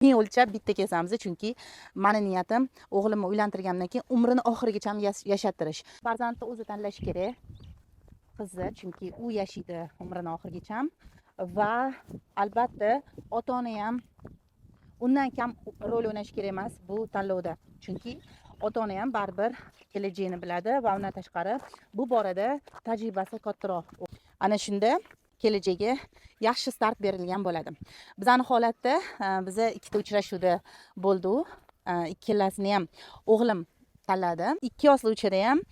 Men o'lchab bitta kesamiz, chunki meni niyatim o'g'limni uylantirgandan keyin umrini oxirigacha yashattirish. Farzandni o'zi tanlash kerak. Qizi, chunki u yashaydi umrini oxirigacha va albatta ota-ona ham undan kam rol o'ynash kerak emas bu tanlovda. Chunki ota-ona ham baribir kelajagini biladi va undan tashqari bu borada tajribasi kattaroq. Ana shunda kelajagiga yaxshi start berilgan bo'ladi. Bizning holatda biza ikkita uchrashuvda bo'ldi. Ikkalasini ham o'g'lim tanladi. Ikki yoshli uchada ham,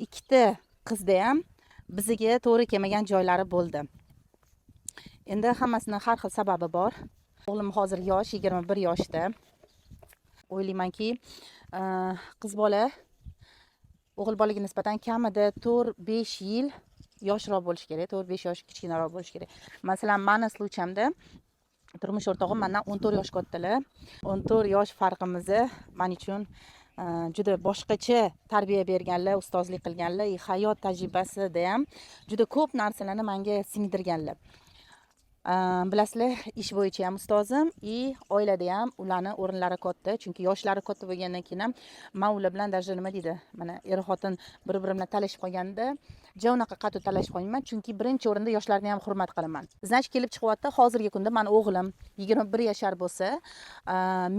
ikkita qizda ham bizga to'g'ri kelmagan joylari bo'ldi. Endi hammasini har xil sababi bor. O'g'lim hozir yosh, 21 yoshda. O'ylaymanki, qiz bola o'g'il bolaga nisbatan kamida 4-5 yil yoshroq bo'lish kerak, 4-5 yosh kichkinaroq bo'lish kerak. Masalan, meni sluchamda turmush o'rtog'im mendan 14 yosh kattalar. 14 yosh farqimizni men uchun juda boshqacha tarbiya berganlar, ustozlik qilganlar, hayot tajribasida ham juda ko'p narsalarni menga singdirganlar. Bilasizlar, ish bo'yicha ham ustozim, oilada ham ularning o'rinlari katta, chunki yoshlari katta bo'lgandan keyin ham men ular bilan даже nima deydi, mana er-xotin bir-biri bilan talashib qolganda, unaqa qattiq talashib qolmayman, chunki birinchi o'rinda yoshlarni ham hurmat qilaman. Значит, kelib chiqyapti, hozirgi kunda meni o'g'lim 21 yashar bo'lsa,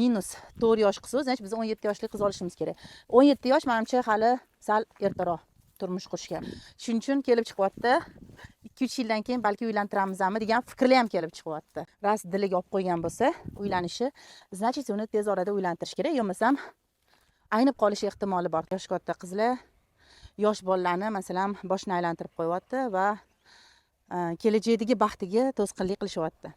minus 4 yosh qilsa, значит, biz 17 yoshli qiz olishimiz kerak. 17 yosh menimcha hali sal ertaroq turmush qurishga. Shuning uchun kelib chiqyapti. 2-3 yildan keyin balki uylantiramizmi degan fikrlar ham kelib chiqyapti. Ras diliga olib qo'ygan bo'lsa, uylanishi, значит, uni tez orada uylantirish kerak, yo'qmasam aynib qolish ehtimoli bor. Yosh katta qizlar yosh bolalarni, masalan, boshini aylantirib qo'yapti va kelajakdagi baxtiga to'sqinlik qilishyapti.